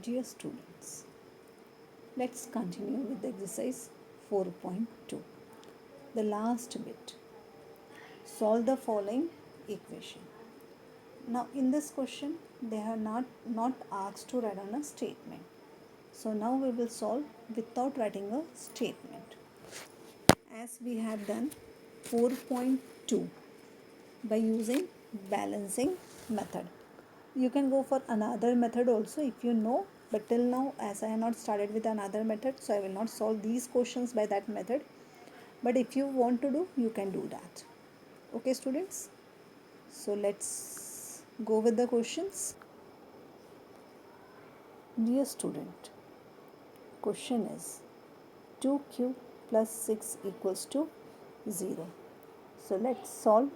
Dear students, let's continue with exercise 4.2. The last bit. Solve the following equation. Now in this question they are not asked to write on a statement. So now we will solve without writing a statement. As we have done 4.2 by using balancing method. You can go for another method also if you know, but till now as I have not started with another method, so I will not solve these questions by that method. But if you want to do, you can do that. Okay students, so let's go with the questions. Dear student, question is 2q plus 6 equals to 0. So let's solve.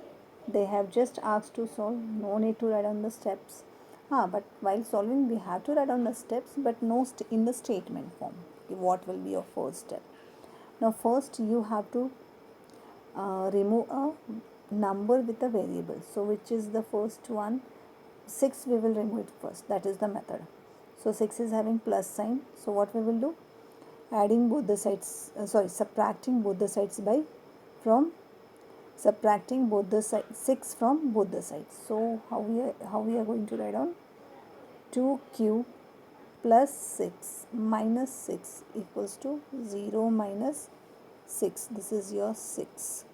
They have just asked to solve, no need to write on the steps. But while solving we have to write on the steps, but no in the statement form. What will be your first step? Now first you have to remove a number with a variable. So which is the first one? 6 we will remove it first. That is the method. So 6 is having plus sign. So what we will do? Adding both the sides, subtracting both the sides by subtracting both the sides, 6 from both the sides. So how we are going to write on 2q plus 6 minus 6 equals to 0 minus 6. This is your 6.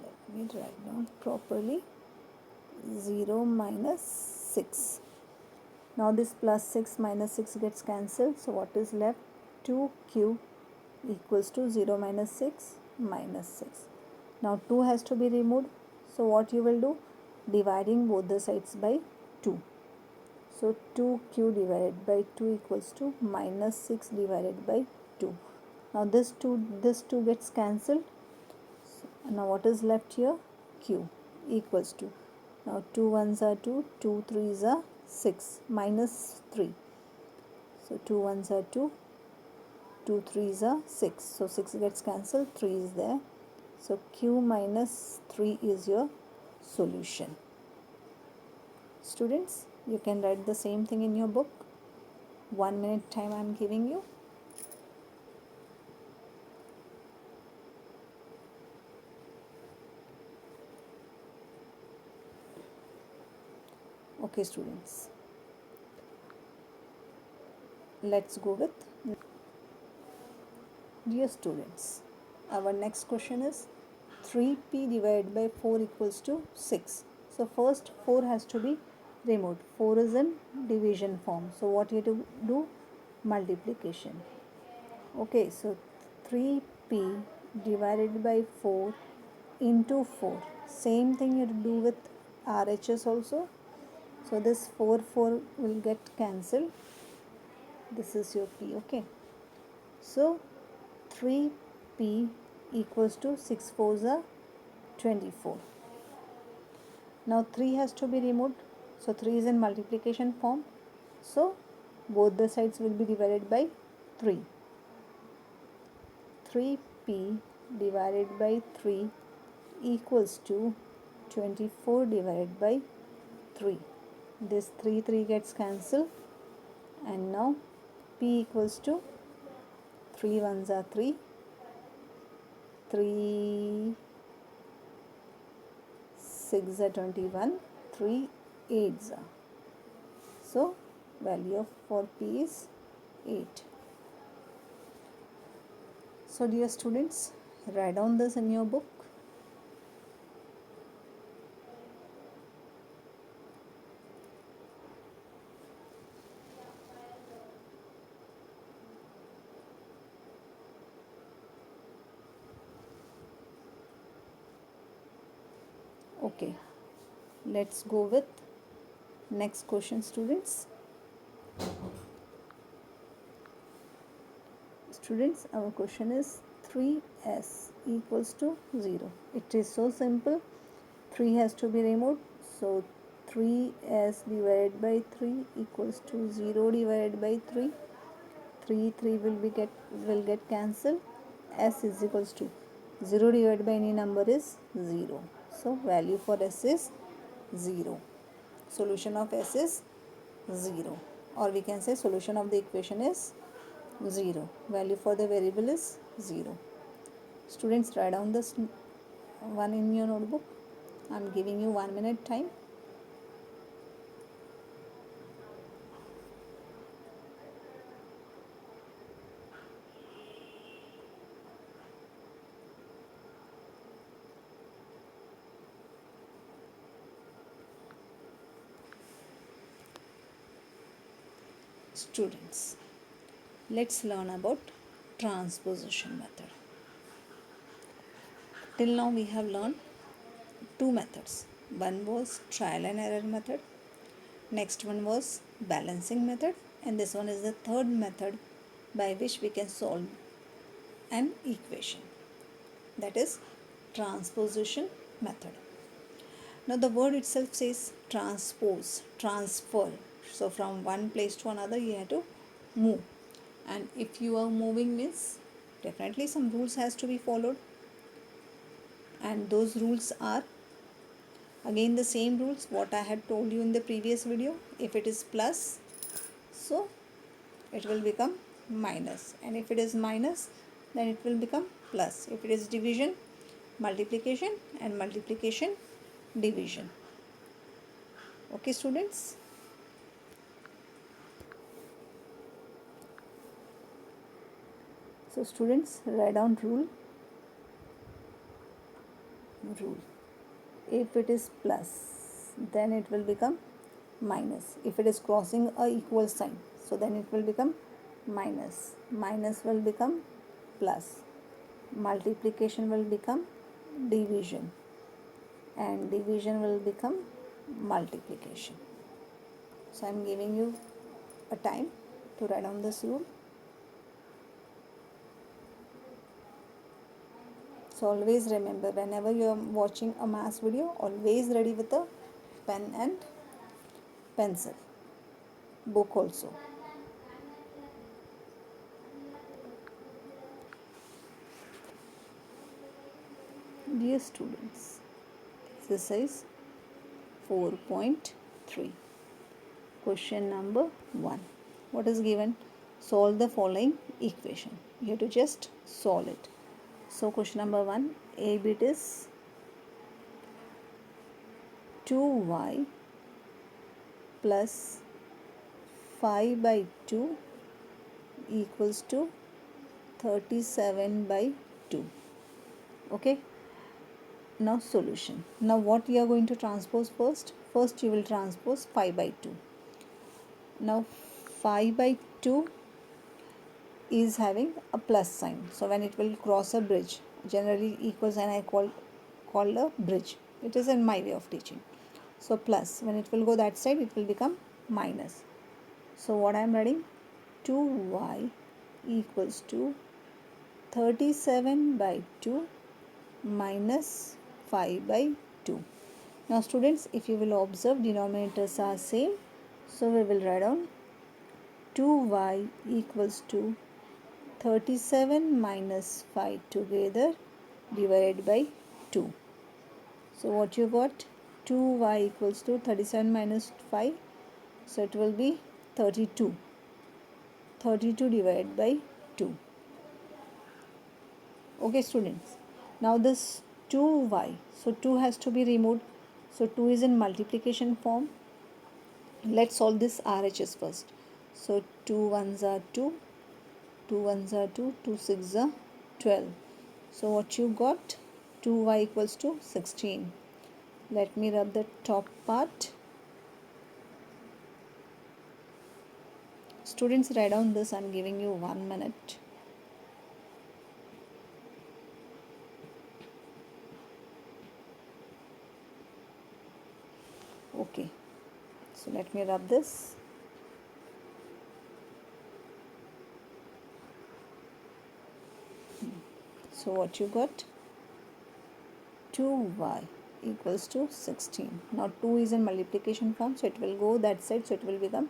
Let me write down properly. 0 minus 6. Now this plus 6 minus 6 gets cancelled. So what is left? 2q equals to 0 minus 6 minus 6. Now 2 has to be removed. So what you will do? Dividing both the sides by 2. So 2q divided by 2 equals to minus 6 divided by 2. Now this 2 gets cancelled. So now what is left here? Q equals to, now 2 ones are 2, 2 threes are 6, minus 3. So 2 ones are 2, 2 threes are 6. So 6 gets cancelled, 3 is there. So q minus 3 is your solution. Students, you can write the same thing in your book. 1 minute time I am giving you. Okay students, let's go with. Dear students, our next question is 3p divided by 4 equals to 6. So first 4 has to be removed. 4 is in division form. So what you have to do? Multiplication. Okay, so 3p divided by 4 into 4. Same thing you do with RHS also. So this 4 will get cancelled. This is your p. Okay. So 3p equals to 6 4s are 24. Now 3 has to be removed. So 3 is in multiplication form. So both the sides will be divided by 3. 3p divided by 3 equals to 24 divided by 3. This 3 gets cancelled, and now p equals to 3 ones are 3, 3 6 are 21, 3 8s are. So value of for p is 8. So dear students, write down this in your book. Okay, let's go with next question students. Students, our question is 3s equals to 0. It is so simple. 3 has to be removed. So 3s divided by 3 equals to 0 divided by 3. 3 will get cancelled. S is equals to 0 divided by any number is 0. So value for S is 0. solution of s is 0, or we can say solution of the equation is 0. Value for the variable is 0. Students, write down this one in your notebook. I am giving you 1 minute time. Students, let's learn about transposition method. Till now we have learned two methods. One was trial and error method, next one was balancing method, and this one is the third method by which we can solve an equation, that is transposition method. Now the word itself says transpose, transfer. So from one place to another you have to move, and if you are moving means definitely some rules has to be followed, and those rules are again the same rules what I had told you in the previous video. If it is plus, so it will become minus, and if it is minus, then it will become plus. If it is division, multiplication, and multiplication, division. Okay students. So students, write down rule. If it is plus, then it will become minus. If it is crossing a equal sign, so then it will become minus. Minus will become plus. Multiplication will become division, and division will become multiplication. So I am giving you a time to write down this rule. So always remember, whenever you are watching a maths video, always ready with a pen and pencil. Book also. Dear students, exercise 4.3. Question number 1. What is given? Solve the following equation. You have to just solve it. So question number 1, a bit is 2y plus 5 by 2 equals to 37 by 2. Okay. Now solution. Now what we are going to transpose first? First you will transpose 5 by 2. Now 5 by 2 is having a plus sign. So when it will cross a bridge, generally equals and I call a bridge. It is in my way of teaching. So plus, when it will go that side, it will become minus. So what I am writing? 2y equals to 37 by 2 minus 5 by 2. Now students, if you will observe, denominators are same. So we will write down 2y equals to 37 minus 5 together divided by 2. So what you got? 2y equals to 37 minus 5. So it will be 32. 32 divided by 2. Okay students. Now this 2y. So 2 has to be removed. So 2 is in multiplication form. Let's solve this RHS first. So 2 1s are 2. 2 1s are 2. 2 6s are 12. So what you got? 2y equals to 16. Let me rub the top part. Students, write down this. I am giving you 1 minute. Okay. So let me rub this. So what you got? 2y equals to 16. Now 2 is in multiplication form, so it will go that side, so it will become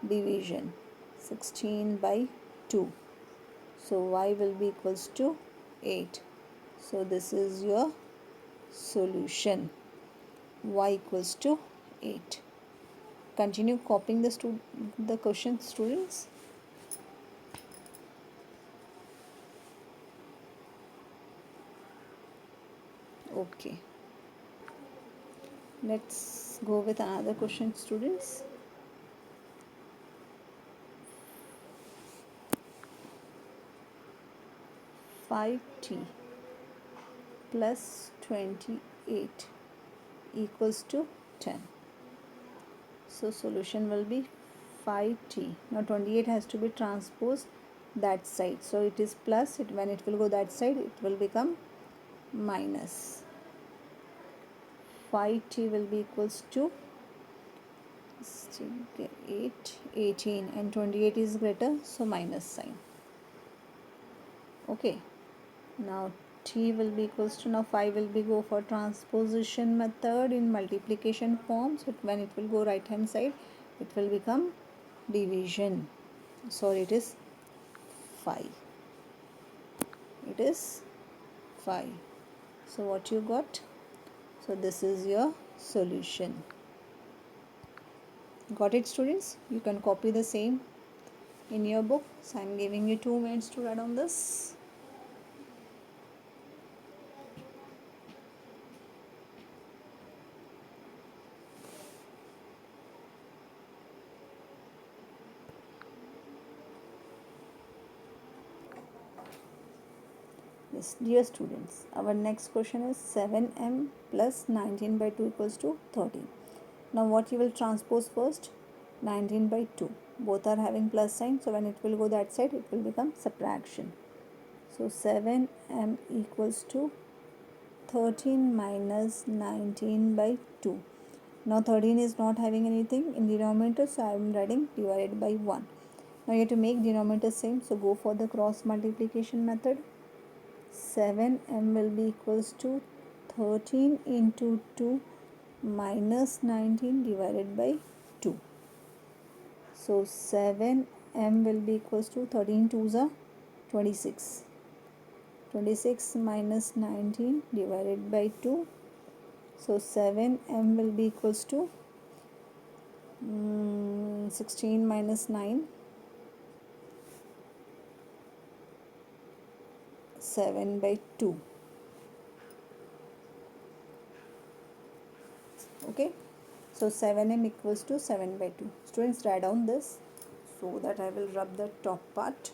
division. 16 by 2. So y will be equals to 8. So this is your solution. Y equals to 8. continue copying the question, students? Okay, let's go with another question, students. Five t plus 28 equals to 10. So solution will be 5t. Now 28 has to be transposed that side. So it is plus, when it will go that side, it will become minus. 5t will be equals to 18, and 28 is greater, so minus sign. Okay, now t will be equals to, now 5 will be go for transposition method in multiplication form. So when it will go right hand side, it will become division. Sorry, it is 5. It is 5. So what you got? So this is your solution. Got it, students? You can copy the same in your book. So I am giving you 2 minutes to write on this. Yes, dear students, our next question is 7m plus 19 by 2 equals to 13. Now what you will transpose first? 19 by 2. Both are having plus sign, so when it will go that side, it will become subtraction. So 7m equals to 13 minus 19 by 2. Now 13 is not having anything in denominator, so I am writing divided by 1. Now you have to make denominator same, so go for the cross multiplication method. 7m will be equals to 13 into 2 minus 19 divided by 2. So 7m will be equals to 13 2s are 26. 26 minus 19 divided by 2. So 7m will be equals to 16 minus 9. 7 by 2. Okay, so 7m equals to 7 by 2. Students, write down this so that I will rub the top part.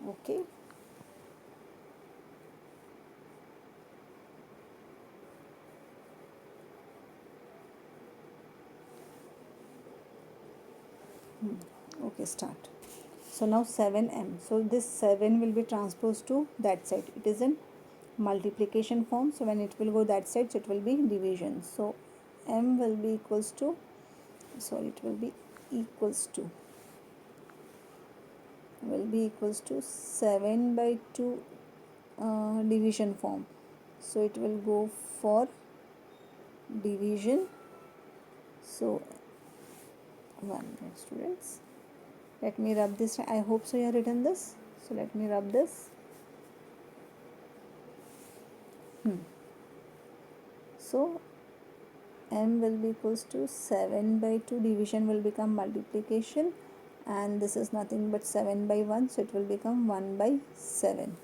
Okay, okay, start. So now 7m, so this 7 will be transposed to that side. It is in multiplication form, so when it will go that side, so it will be division. So m will be equals to, sorry, it will be equals to, 7 by 2 division form. So it will go for division. So 1 minute, students, let me rub this. I hope so you have written this. So let me rub this. So m will be equals to 7 by 2, division will become multiplication, and this is nothing but 7 by 1, so it will become 1 by 7.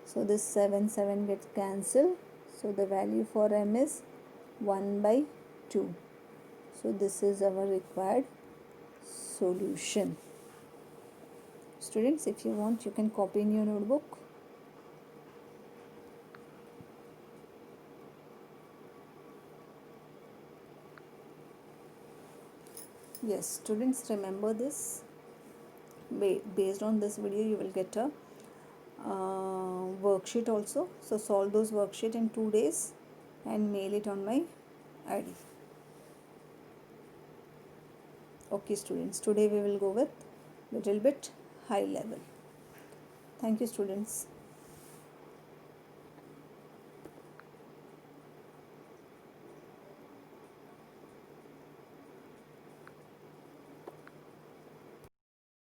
So this 7 gets cancelled, so the value for m is 1 by 2. So this is our required solution. Students, if you want, you can copy in your notebook. Yes, students, remember this. Based on this video, you will get a worksheet also. So solve those worksheet in 2 days and mail it on my ID. Okay, students, today we will go with little bit high level. Thank you, students.